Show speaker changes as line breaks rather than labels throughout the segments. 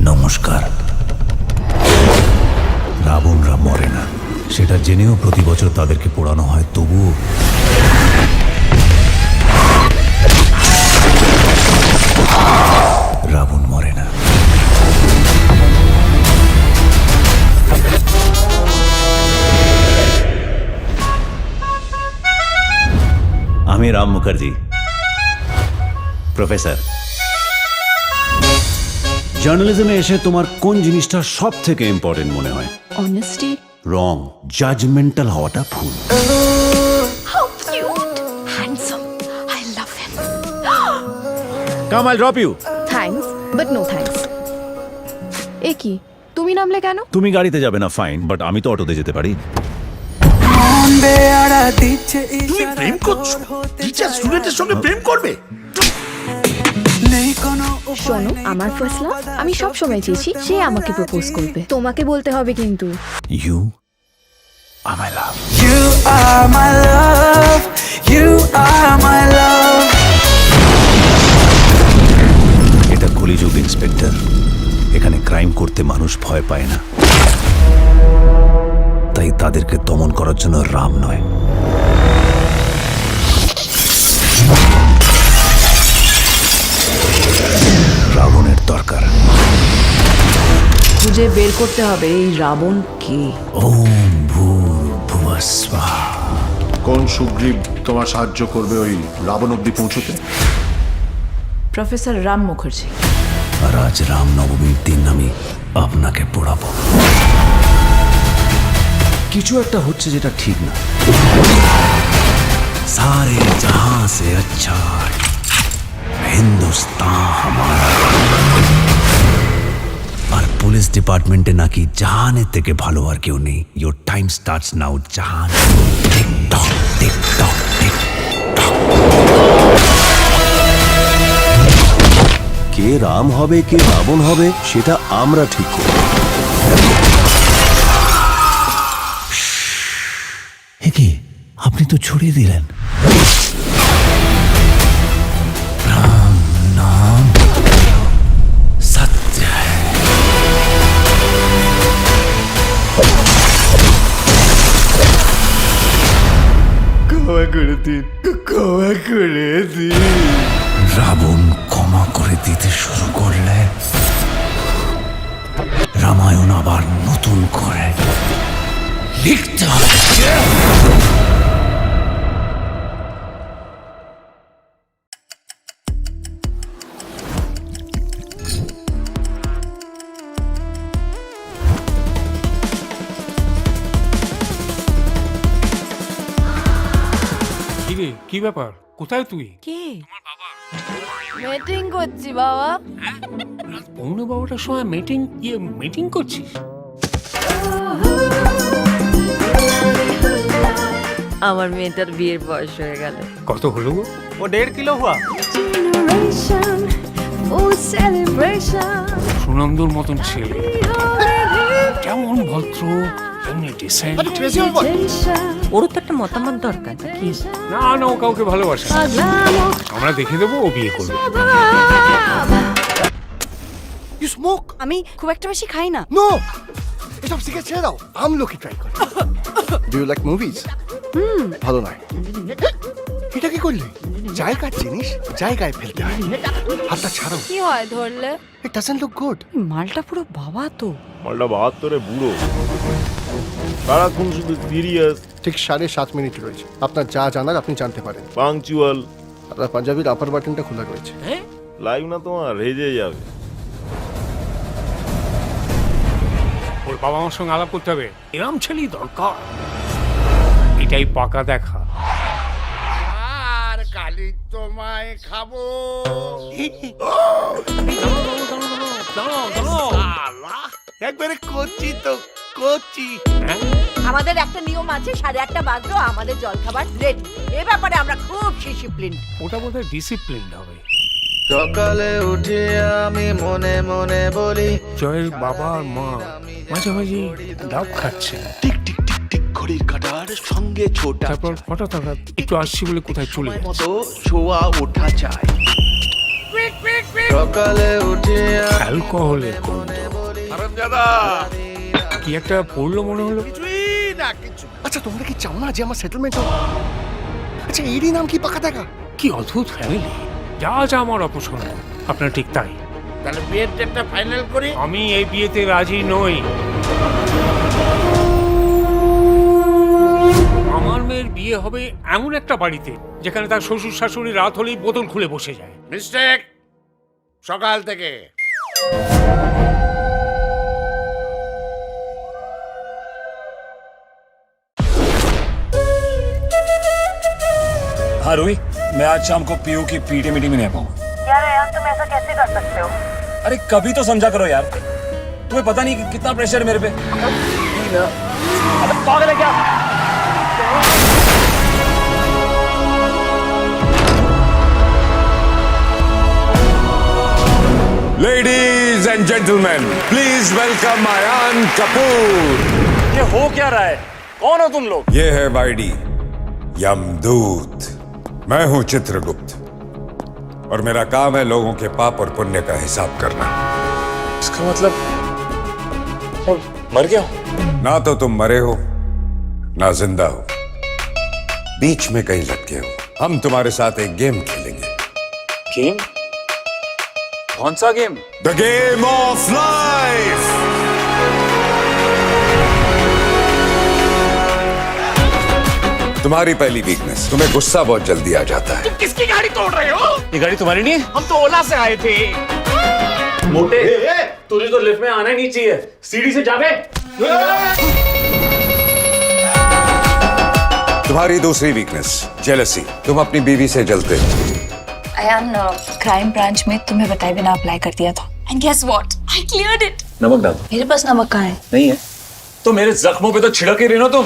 নমস্কার। রাবণরা মরে না, সেটা জেনেও প্রতি বছর তাদেরকে পোড়ানো হয়, তবুও রাবণ মরে না। আমি রাম মুখার্জি, প্রফেসর। জার্নালিজমে এসে তোমার কোন জিনিসটা সব থেকে ইম্পর্টেন্ট মনে হয়?
অনেস্টি।
রং, জাজমেন্টাল হওয়াটা ভুল।
How cute, handsome. I love him.
কাম, I'll drop you.
Thanks, but no thanks. এ কি, তুমি নামলে কেন?
তুমি গাড়িতে যাবে না, ফাইন, বাট আমি তো অটোতে যেতে পারি।
তুমি প্রেম করছো? টিচার স্টুডেন্টের সঙ্গে প্রেম করবে?
শোনো, আমার ফার্স্ট লাভ, আমি সব সময় চেয়েছি সে আমাকে প্রপোজ করবে। তোমাকে বলতে হবে কিন্তু।
You are my love.
You are my love, you are my love.
এটা কলিযুগ ইন্সপেক্টর, এখানে ক্রাইম করতে মানুষ ভয় পায় না, তাই তাদেরকে দমন করার জন্য রাম নয়, রাবণের দরকার।
খুঁজে বের করতে হবে এই রাবণ কে।
ওম ভূর্ভুবঃ স্বাহা।
কোন সুগ্রীব তোমার সাহায্য করবে ওই রাবণ অব্দি পৌঁছতে?
প্রফেসর রাম মুখার্জি।
আর আজ রাম নবমীর দিন আমি আপনাকে পোড়াবো। কিছু একটা হচ্ছে যেটা ঠিক না। সারে জাহাঁ সে আচ্ছা হিন্দুস্তান হামারা। আর পুলিশ ডিপার্টমেন্টে নাকি জাহানের থেকে ভালো আর কেউ নেই। Your time starts now Jahan. TikTok TikTok TikTok.
কে রাম হবে কে রাবণ হবে সেটা আমরা ঠিক করব।
কি আপনি তো ছড়িয়ে দিলেন। রাম নাম সত্য হ্যায়।
ক্ষমা করে দিন, ক্ষমা করে দিন।
রাবণ ক্ষমা করে দিতে শুরু করলে রামায়ণ আবার নতুন করে লিখতে হবে।
কিরে, কি ব্যাপার? কোথায় তুই?
কে?
মিটিং করছি বাবা।
পৌনে 12টার সময় মিটিং করছিস?
আমার মেয়েটার বিয়ের বয়স হয়ে গেল।
কত হলো গো? ও 1.5 কিলো হওয়া। সুনন্দর মতন ছেলে, কেমন ভদ্র, কেমনি ডিসেন্ট।
ওর তো একটা মতামত দরকার কি?
না না, ও কাউকে ভালোবাসে না। আমরা দেখে দেবো, ও বিয়ে করবে।
You smoke?
আমি খুব একটা বেশি খাই না।
No! এসব সিগারেট ছেড়ে দাও, আমলকি ট্রাই করো। Do you like movies? ভালো নয়। এটা কি করলে? জায়গার জিনিস জায়গায় ফেলতে হয়, হাতটা ছাড়ো।
কি হয় ধরলে?
It doesn't look good.
মালটা পুরো বাবা তো।
মালটা 72-এ বুড়ো, সারাক্ষণ শুধু সিরিয়াস,
ঠিক 7.5 মিনিট রয়েছে। আপনার যা জানার আপনি জানতে পারেন।
পাংচুয়াল।
আপনার পাঞ্জাবির আপার বাটনটা খোলা রয়েছে।
লাইভ না তোমার রেজে যাবে।
ওর বাবা মার সঙ্গে আলাপ করতে হবে, এরম ছেলেই দরকার। এটাই পাকা দেখা।
আর কালি তোমায় খাবো। একবারে করছি তো করছি।
আমাদের একটা নিয়ম আছে, 8:30 বাজলো আমাদের জলখাবার রেডি। এ ব্যাপারে আমরা খুব ডিসিপ্লিন।
ওটা বোধহয় ডিসিপ্লিনড হবে।
সকালে উঠে আমি মনে মনে বলি
জয়ের বাবা আর মা মাঝে মাঝে ডাব খাচ্ছে।
টিক টিক টিক টিক ঘড়ির কাঁটার সঙ্গে ছোটা
তারপর হঠাৎ একটু আসছি বলে কোথায় চলে যাচ্ছে।
মতো ছোঁয়া ওঠা চাই। সকালে উঠিয়া
অ্যালকোহলের গন্ধ কি একটা পড়লো মনে হলো।
আচ্ছা তোমরা কি চাও না যে আমার সেটেলমেন্ট হোক? আচ্ছা এরই নাম কি পাকা দেখা?
কি অদ্ভুত ফ্যামিলি, যা যা আমার অপছন্দ আপনার ঠিক তাই।
তাহলে বিয়ের ডেটটা ফাইনাল করি।
আমি এই বিয়েতে রাজি নই। আমার মেয়ের বিয়ে হবে এমন একটা বাড়িতে যেখানে তার শ্বশুর শাশুড়ি রাত হলেই বোতল খুলে বসে যায়।
মিস্টেক, সকাল থেকে।
हाँ रूही, मैं आज शाम को पीयू की पीटी मीटिंग में नहीं आ पाऊंगा।
यार अयान तुम ऐसा कैसे कर सकते हो?
अरे कभी तो समझा करो यार, तुम्हें पता नहीं कि कितना प्रेशर है मेरे पे। अबे पागल है क्या?
Ladies and gentleman, please welcome Ayan Kapoor.
ये हो क्या रहा है? कौन हो तुम लोग?
ये है वाईडी, यमदूत। मैं हूं चित्रगुप्त और मेरा काम है लोगों के पाप और पुण्य का हिसाब करना।
इसका मतलब मैं मर गया हूँ?
ना तो तुम मरे हो ना जिंदा हो, बीच में कहीं लटके हो। हम तुम्हारे साथ एक गेम खेलेंगे।
गेम? कौन सा game?
The game of life. तुम्हारी पहली वीकनेस, तुम्हें गुस्सा बहुत जल्दी आ जाता है।
किसकी गाड़ी तोड़ रहे हो?
ये गाड़ी तुम्हारी नहीं है?
हम तो ओला से आए थे।
मोटे, तुझे तो लिफ्ट में आना ही नहीं चाहिए, सीढ़ी से जावे।
तुम्हारी दूसरी वीकनेस, जेलसी। तुम अपनी बीवी से जलते हो।
अयान क्राइम ब्रांच में तुम्हें बताए बिना अप्लाई कर दिया था and guess what, I cleared it.
नमक डाल।
मेरे पास नमक कहाँ है?
नहीं है तो मेरे जख्मों पे तो छिड़क ही रही ना तुम।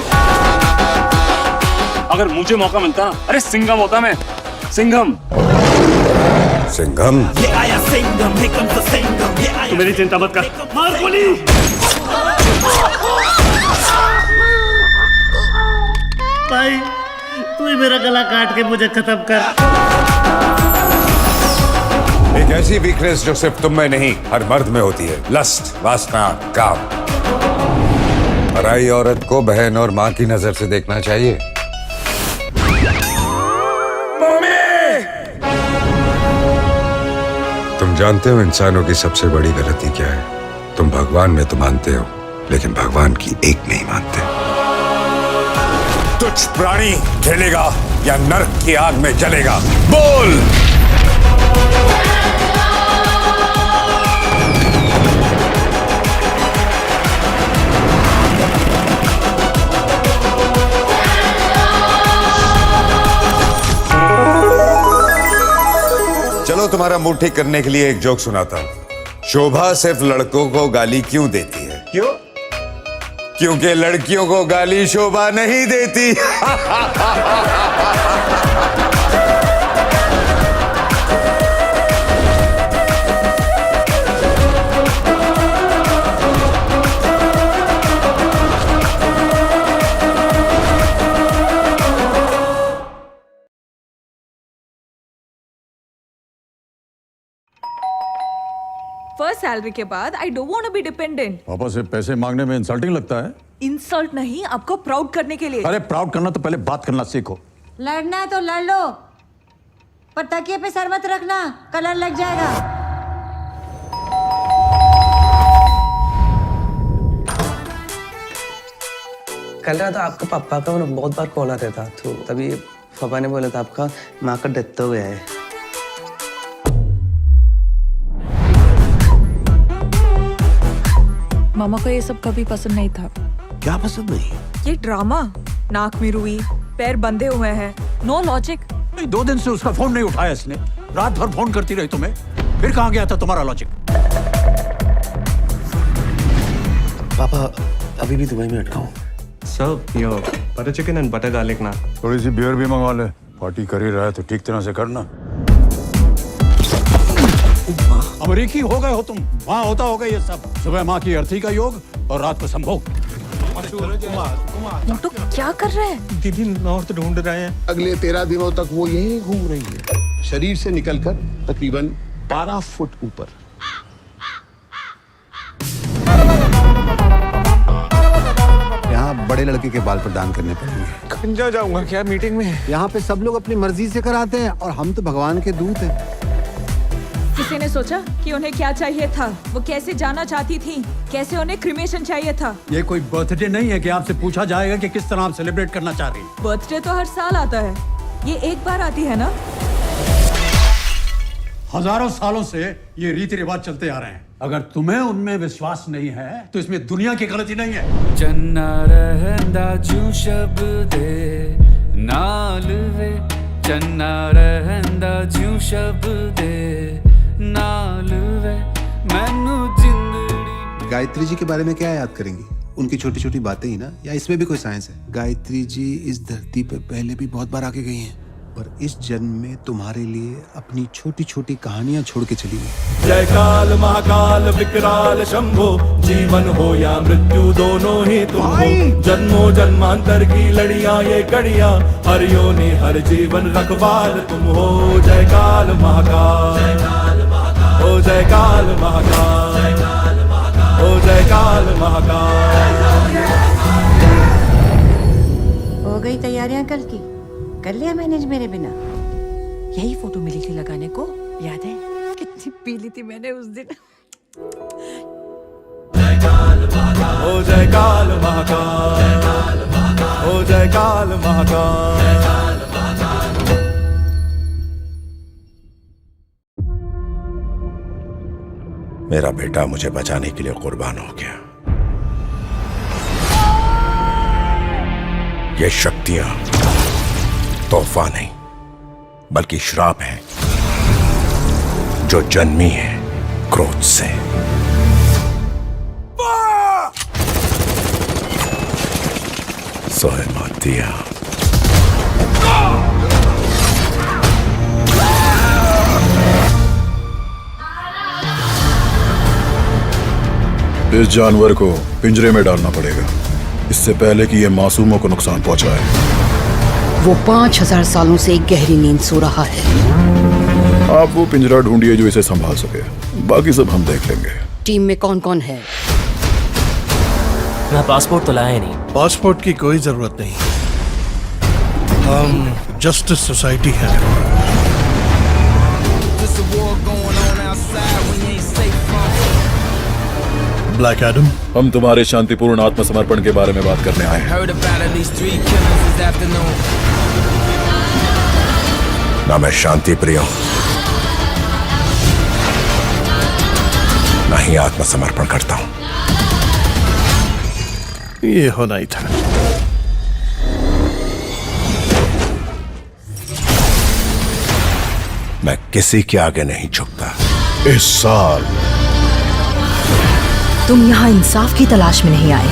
अगर मुझे मौका मिलता ना, अरे सिंघम होता मैं, सिंघम।
सिंघम?
तू मेरी चिंता मत कर, मार गोली।
भाई तू ही मेरा गला काट के मुझे खत्म कर।
एक ऐसी वीकनेस जो सिर्फ तुम में नहीं हर मर्द में होती है, लस्ट, वासना, काम। पराई औरत को बहन और माँ की नजर से देखना चाहिए। तुम जानते हो इंसानों की सबसे बड़ी गलती क्या है? तुम भगवान में तो मानते हो, लेकिन भगवान की एक नहीं मानते। तुच्छ प्राणी खेलेगा या नर्क की आग में जलेगा? बोल। चलो तुम्हारा मूड ठीक करने के लिए एक जोक सुनाता हूं। शोभा सिर्फ लड़कों को गाली क्यों देती है?
क्यों?
क्योंकि लड़कियों को गाली शोभा नहीं देती।
फर्स्ट सैलरी के बाद I don't want to be dependent.
पापा से पैसे मांगने में इंसल्टिंग लगता है?
इंसल्ट नहीं, आपको प्राउड करने के लिए।
अरे प्राउड करना तो पहले बात करना सीखो।
लड़ना है तो लड़ लो, पर तकिए पे सर मत रखना, कलर लग जाएगा।
कल रात आपका पापा का बहुत बार कॉल आता था, तो तभी पापा ने बोला था आपका माँ का डेथ हो गया है।
मामा को ये सब कभी पसंद नहीं था।
क्या पसंद नहीं?
ये ड्रामा, नाक में रुई, पैर बंधे हुए हैं, नो लॉजिक।
2 दिन से उसका फोन नहीं उठाया इसने, रात भर फोन करती रही तुम्हें, फिर कहाँ गया था तुम्हारा लॉजिक?
पापा अभी भी दुबई में अटका हूँ।
Sir, butter chicken and butter garlic ना।
थोड़ी सी बियर भी मंगवा ले, पार्टी कर ही रहा है तो ठीक तरह से करना। अमरीकी हो गए हो तुम, वहाँ होता होगा ये सब। सुबह माँ की अर्थी का योग और रात को संभोग।
मोटू क्या कर रहे हैं?
दीदी नॉर्थ ढूंढ रहे हैं।
अगले 13 दिनों तक वो यहीं घूम रही है, शरीर से निकलकर तकरीबन
12 फुट ऊपर।
यहाँ बड़े लड़के के बाल प्रदान करने पड़ेंगे।
खंजा जाऊंगा क्या मीटिंग में?
यहाँ पे सब लोग अपनी मर्जी से कराते हैं और हम तो भगवान के दूत हैं।
किसी ने सोचा कि उन्हें क्या चाहिए था, वो कैसे जाना चाहती थी, कैसे उन्हें क्रिमेशन चाहिए था।
ये कोई बर्थडे नहीं है कि आपसे पूछा जाएगा कि किस तरह आप सेलिब्रेट करना चाह रही हैं।
बर्थडे तो हर साल आता है, ये एक बार आती है ना।
हजारों सालों से ये रीति रिवाज चलते आ रहे हैं। अगर तुम्हें उनमें विश्वास नहीं है तो इसमें दुनिया की गलती नहीं है।
चन्ना रहंदा जू शब्दे नाल वे, चन्ना रहंदा जू शब्दे नाल वे, मैनू जिंदड़ी।
गायत्री जी के बारे में क्या याद करेंगी? उनकी छोटी छोटी बातें ही ना, या इसमें भी कोई साइंस है? गायत्री जी इस धरती पे पहले भी बहुत बार आके गई हैं, पर इस जन्म में तुम्हारे लिए अपनी छोटी छोटी कहानियां छोड़ के चली गई।
जय काल महाकाल विकराल शंभो, जीवन हो या मृत्यु दोनों ही तुम हो। जन्मों जन्मांतर की लड़ियां ये कड़ियां, हर योनि हर जीवन रखवाल तुम हो। जय काल महाकाल, ओ जय काल महाकाल, ओ जय काल महाकाल।
हो गई तैयारियां कल की? कर लिया मैनेज मेरे बिना?
यही फोटो मिली थी लगाने को, याद है? कितनी पी ली थी मैंने उस दिन।
ओ जय काल महाकाल, ओ जय काल महाकाल।
मेरा बेटा मुझे बचाने के लिए कुर्बान हो गया। ये शक्तियां तोहफा नहीं बल्कि श्राप है जो जन्मी है क्रोध से। सोए मत दिया।
इस जानवर को पिंजरे में डालना पड़ेगा, इससे पहले कि ये मासूमों को नुकसान पहुंचाए।
वो 5000 सालों से एक गहरी नींद सो रहा है।
आप वो पिंजरा ढूंढिए जो इसे संभाल सके, बाकी सब हम देख लेंगे।
टीम में कौन कौन है?
मैं पासपोर्ट तो लाया नहीं।
पासपोर्ट की कोई जरूरत नहीं, हम जस्टिस सोसाइटी है। ब्लैक एडम,
हम तुम्हारे शांतिपूर्ण आत्मसमर्पण के बारे में बात करने आए हैं।
ना मैं शांति प्रिय हूं, ना ही आत्मसमर्पण करता हूं।
ये होना ही था।
मैं किसी के आगे नहीं झुकता।
इस साल
तुम यहाँ इंसाफ की तलाश में नहीं आए,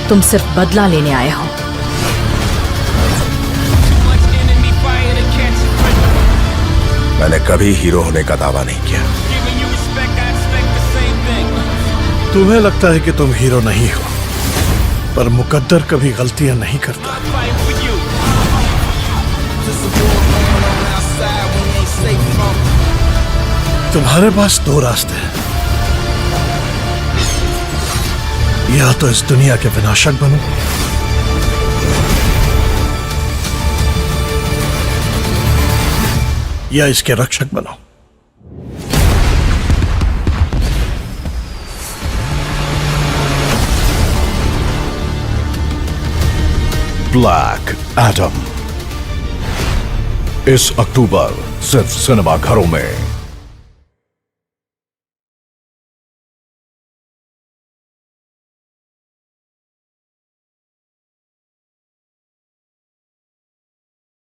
तुम सिर्फ बदला लेने आए हो।
मैंने कभी हीरो होने का दावा नहीं किया।
तुम्हें लगता है कि तुम हीरो नहीं हो, पर मुकद्दर कभी गलतियां नहीं करता। तुम्हारे पास दो रास्ते हैं, या तो इस दुनिया के विनाशक बनो, या इसके रक्षक बनो।
ब्लैक एडम इस अक्टूबर सिर्फ सिनेमा घरों में।